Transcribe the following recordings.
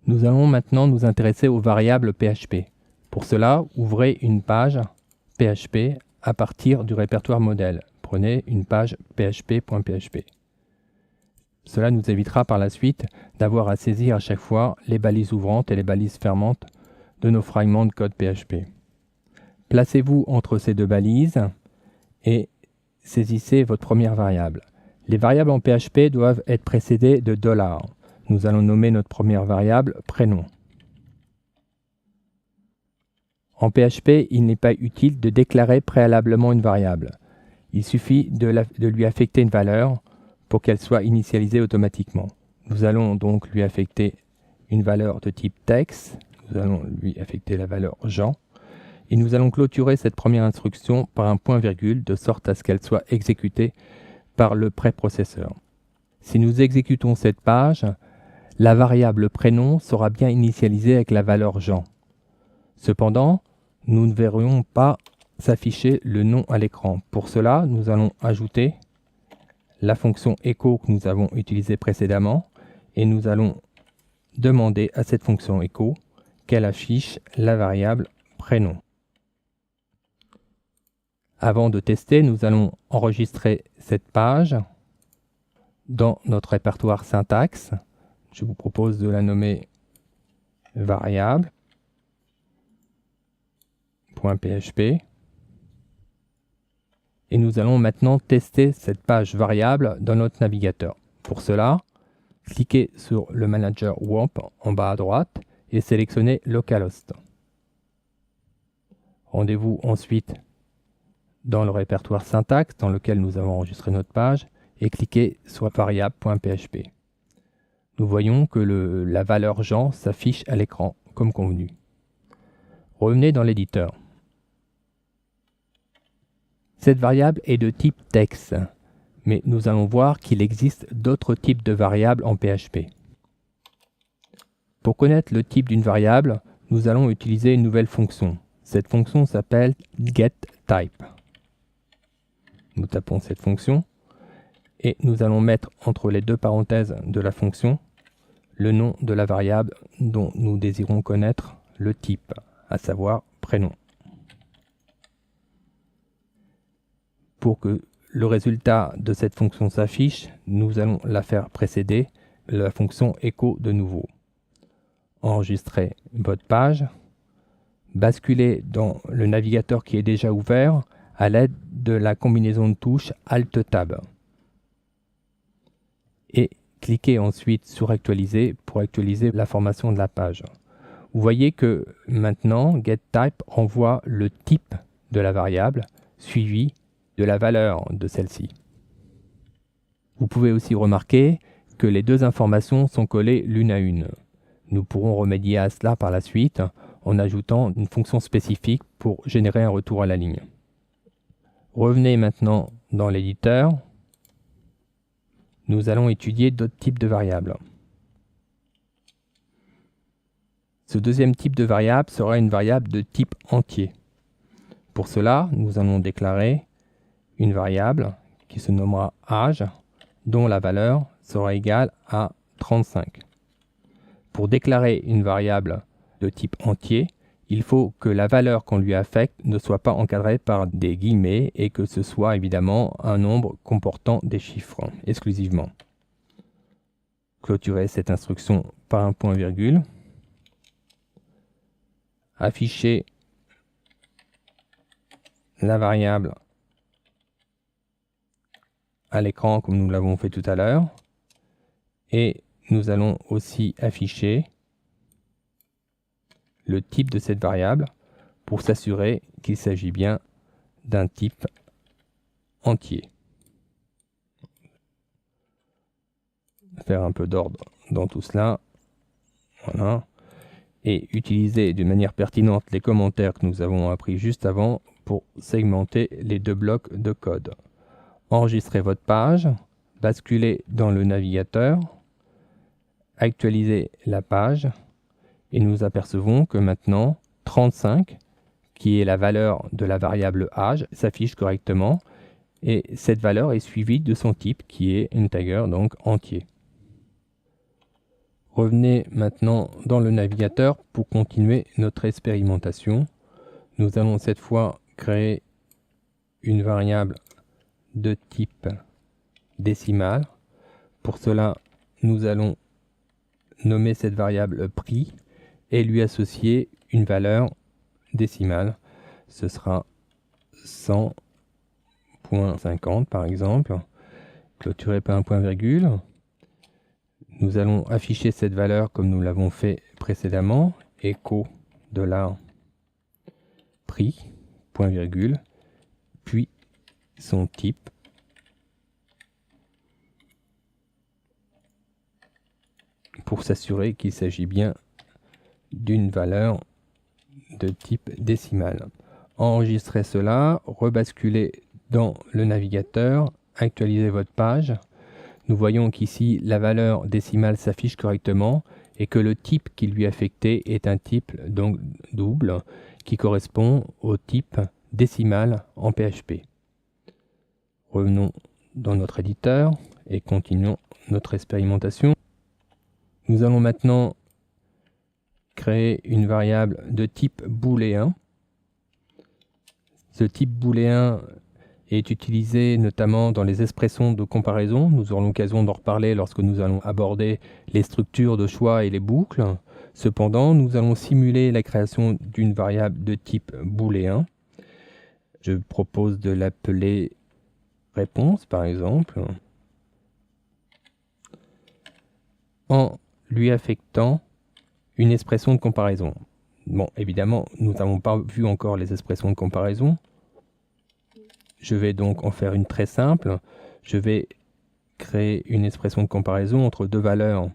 Nous allons maintenant nous intéresser aux variables PHP. Pour cela, ouvrez une page PHP à partir du répertoire modèle. Prenez une page php.php. Cela nous évitera par la suite d'avoir à saisir à chaque fois les balises ouvrantes et les balises fermantes de nos fragments de code PHP. Placez-vous entre ces deux balises et saisissez votre première variable. Les variables en PHP doivent être précédées de $. Nous allons nommer notre première variable prénom. En PHP, il n'est pas utile de déclarer préalablement une variable. Il suffit de lui affecter une valeur pour qu'elle soit initialisée automatiquement. Nous allons donc lui affecter une valeur de type text. Nous allons lui affecter la valeur Jean. Et nous allons clôturer cette première instruction par un point-virgule de sorte à ce qu'elle soit exécutée par le préprocesseur. Si nous exécutons cette page, la variable prénom sera bien initialisée avec la valeur Jean. Cependant, nous ne verrons pas s'afficher le nom à l'écran. Pour cela, nous allons ajouter la fonction echo que nous avons utilisée précédemment et nous allons demander à cette fonction echo qu'elle affiche la variable prénom. Avant de tester, nous allons enregistrer cette page dans notre répertoire syntaxe. Je vous propose de la nommer variable.php. Et nous allons maintenant tester cette page variable dans notre navigateur. Pour cela, cliquez sur le manager WAMP en bas à droite et sélectionnez localhost. Rendez-vous ensuite dans le répertoire syntaxe dans lequel nous avons enregistré notre page et cliquez sur variable.php. Nous voyons que la valeur Jean s'affiche à l'écran comme convenu. Revenez dans l'éditeur. Cette variable est de type text, mais nous allons voir qu'il existe d'autres types de variables en PHP. Pour connaître le type d'une variable, nous allons utiliser une nouvelle fonction. Cette fonction s'appelle getType. Nous tapons cette fonction et nous allons mettre entre les deux parenthèses de la fonction le nom de la variable dont nous désirons connaître le type, à savoir prénom. Pour que le résultat de cette fonction s'affiche, nous allons la faire précéder la fonction echo de nouveau. Enregistrez votre page, basculez dans le navigateur qui est déjà ouvert à l'aide de la combinaison de touches Alt-Tab. Et cliquez ensuite sur Actualiser pour actualiser la formation de la page. Vous voyez que maintenant getType renvoie le type de la variable suivi de la valeur de celle-ci. Vous pouvez aussi remarquer que les deux informations sont collées l'une à une. Nous pourrons remédier à cela par la suite en ajoutant une fonction spécifique pour générer un retour à la ligne. Revenez maintenant dans l'éditeur. Nous allons étudier d'autres types de variables. Ce deuxième type de variable sera une variable de type entier. Pour cela, nous allons déclarer une variable qui se nommera âge, dont la valeur sera égale à 35. Pour déclarer une variable de type entier, il faut que la valeur qu'on lui affecte ne soit pas encadrée par des guillemets et que ce soit évidemment un nombre comportant des chiffres exclusivement. Clôturez cette instruction par un point-virgule. Affichez la variable à l'écran comme nous l'avons fait tout à l'heure. Et nous allons aussi afficher le type de cette variable pour s'assurer qu'il s'agit bien d'un type entier. Faire un peu d'ordre dans tout cela. Voilà. Et utiliser de manière pertinente les commentaires que nous avons appris juste avant pour segmenter les deux blocs de code. Enregistrez votre page, basculez dans le navigateur, actualisez la page et nous apercevons que maintenant 35, qui est la valeur de la variable âge, s'affiche correctement et cette valeur est suivie de son type qui est integer, donc entier. Revenez maintenant dans le navigateur pour continuer notre expérimentation. Nous allons cette fois créer une variable de type décimal. Pour cela, nous allons nommer cette variable prix et lui associer une valeur décimale. Ce sera 100.50 par exemple, clôturé par un point virgule. Nous allons afficher cette valeur comme nous l'avons fait précédemment, echo $prix, point virgule, puis son type, pour s'assurer qu'il s'agit bien d'une valeur de type décimal. Enregistrez cela, rebasculez dans le navigateur, actualisez votre page. Nous voyons qu'ici la valeur décimale s'affiche correctement et que le type qui lui est affecté est un type donc double qui correspond au type décimal en PHP. Revenons dans notre éditeur et continuons notre expérimentation. Nous allons maintenant créer une variable de type booléen. Ce type booléen est utilisé notamment dans les expressions de comparaison. Nous aurons l'occasion d'en reparler lorsque nous allons aborder les structures de choix et les boucles. Cependant, nous allons simuler la création d'une variable de type booléen. Je propose de l'appeler réponse, par exemple, en lui affectant une expression de comparaison. Bon, évidemment, nous n'avons pas vu encore les expressions de comparaison. Je vais donc en faire une très simple. Je vais créer une expression de comparaison entre deux valeurs.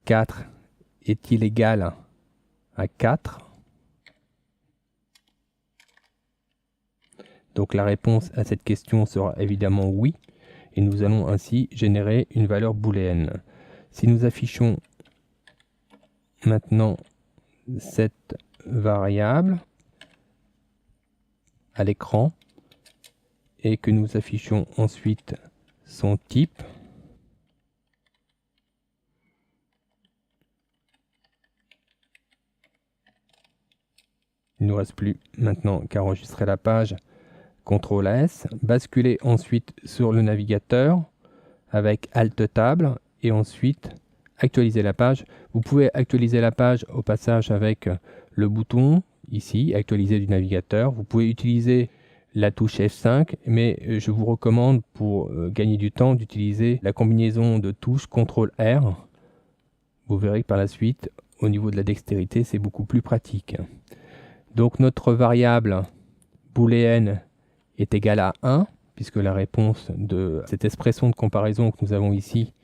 4 est-il égal à 4? Donc la réponse à cette question sera évidemment oui. Et nous allons ainsi générer une valeur booléenne. Si nous affichons maintenant cette variable à l'écran et que nous affichons ensuite son type, il ne nous reste plus maintenant qu'à enregistrer la page. CTRL S, basculer ensuite sur le navigateur avec Alt Table et ensuite actualiser la page. Vous pouvez actualiser la page au passage avec le bouton ici, actualiser du navigateur. Vous pouvez utiliser la touche F5, mais je vous recommande pour gagner du temps d'utiliser la combinaison de touches CTRL R. Vous verrez que par la suite, au niveau de la dextérité, c'est beaucoup plus pratique. Donc notre variable booléenne est égale à 1, puisque la réponse de cette expression de comparaison que nous avons ici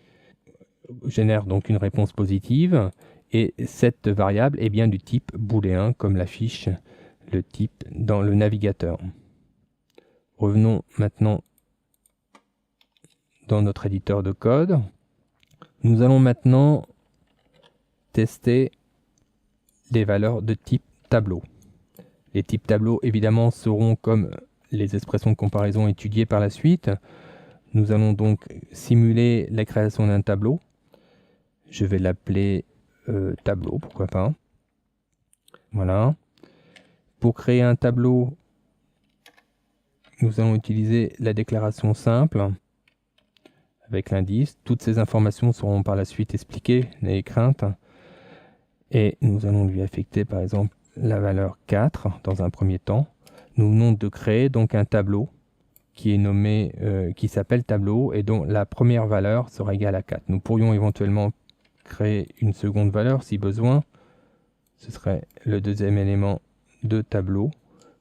génère donc une réponse positive, et cette variable est bien du type booléen, comme l'affiche le type dans le navigateur. Revenons maintenant dans notre éditeur de code. Nous allons maintenant tester les valeurs de type tableau. Les types tableau, évidemment, seront comme les expressions de comparaison étudiées par la suite. Nous allons donc simuler la création d'un tableau. Je vais l'appeler tableau, pourquoi pas. Voilà. Pour créer un tableau, nous allons utiliser la déclaration simple avec l'indice. Toutes ces informations seront par la suite expliquées, n'ayez crainte. Et nous allons lui affecter par exemple la valeur 4 dans un premier temps. Nous venons de créer donc un tableau qui est nommé, qui s'appelle tableau et dont la première valeur sera égale à 4. Nous pourrions éventuellement créer une seconde valeur si besoin. Ce serait le deuxième élément de tableau.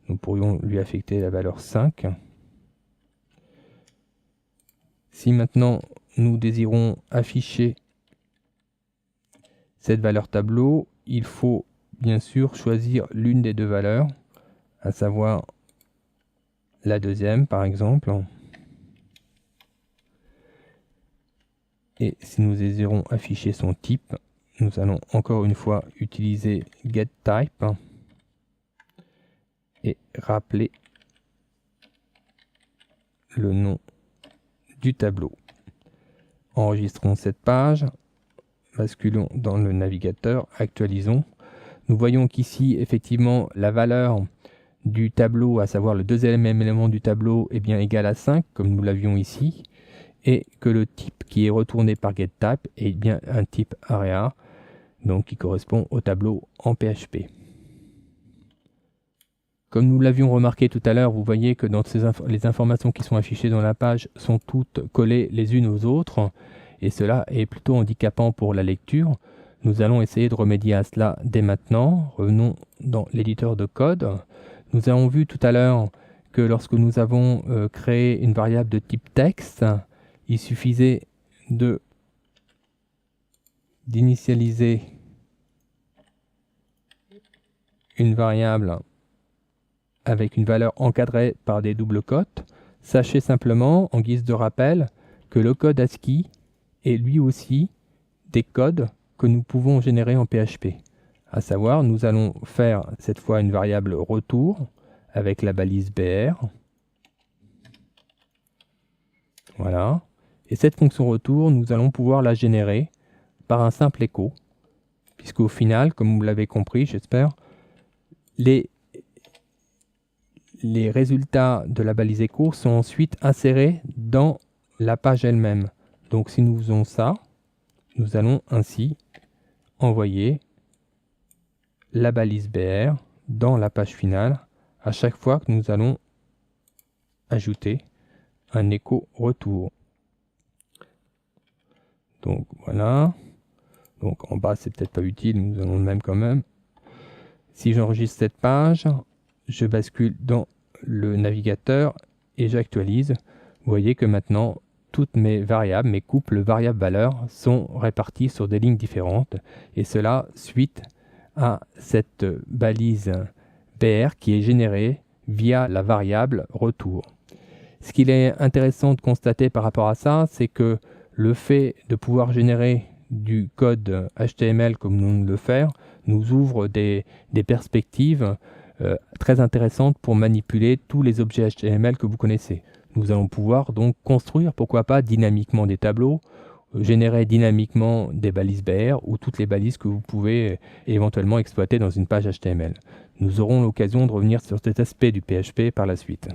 Nous pourrions lui affecter la valeur 5. Si maintenant nous désirons afficher cette valeur tableau, il faut bien sûr choisir l'une des deux valeurs, à savoir la deuxième par exemple. Et si nous désirons afficher son type, nous allons encore une fois utiliser getType et rappeler le nom du tableau. Enregistrons cette page, basculons dans le navigateur, actualisons. Nous voyons qu'ici, effectivement, la valeur du tableau, à savoir le deuxième élément du tableau, est bien égal à 5, comme nous l'avions ici, et que le type qui est retourné par getType est bien un type area, donc qui correspond au tableau en PHP. Comme nous l'avions remarqué tout à l'heure, vous voyez que dans les informations qui sont affichées dans la page sont toutes collées les unes aux autres, et cela est plutôt handicapant pour la lecture. Nous allons essayer de remédier à cela dès maintenant. Revenons dans l'éditeur de code. Nous avons vu tout à l'heure que lorsque nous avons créé une variable de type texte, il suffisait d'initialiser une variable avec une valeur encadrée par des doubles cotes. Sachez simplement, en guise de rappel, que le code ASCII est lui aussi des codes que nous pouvons générer en PHP. À savoir, nous allons faire cette fois une variable retour avec la balise BR. Voilà. Et cette fonction retour, nous allons pouvoir la générer par un simple écho, puisqu'au final, comme vous l'avez compris, j'espère, les résultats de la balise écho sont ensuite insérés dans la page elle-même. Donc si nous faisons ça, nous allons ainsi envoyer la balise BR dans la page finale à chaque fois que nous allons ajouter un écho retour. Donc voilà. Donc en bas c'est peut-être pas utile, nous allons le même quand même. Si j'enregistre cette page, je bascule dans le navigateur et j'actualise. Vous voyez que maintenant toutes mes variables, mes couples variables valeurs sont réparties sur des lignes différentes, et cela suite à cette balise BR qui est générée via la variable retour. Ce qu'il est intéressant de constater par rapport à ça, c'est que le fait de pouvoir générer du code HTML comme nous venons de le faire nous ouvre des perspectives très intéressantes pour manipuler tous les objets HTML que vous connaissez. Nous allons pouvoir donc construire, pourquoi pas, dynamiquement des tableaux, générer dynamiquement des balises BR ou toutes les balises que vous pouvez éventuellement exploiter dans une page HTML. Nous aurons l'occasion de revenir sur cet aspect du PHP par la suite.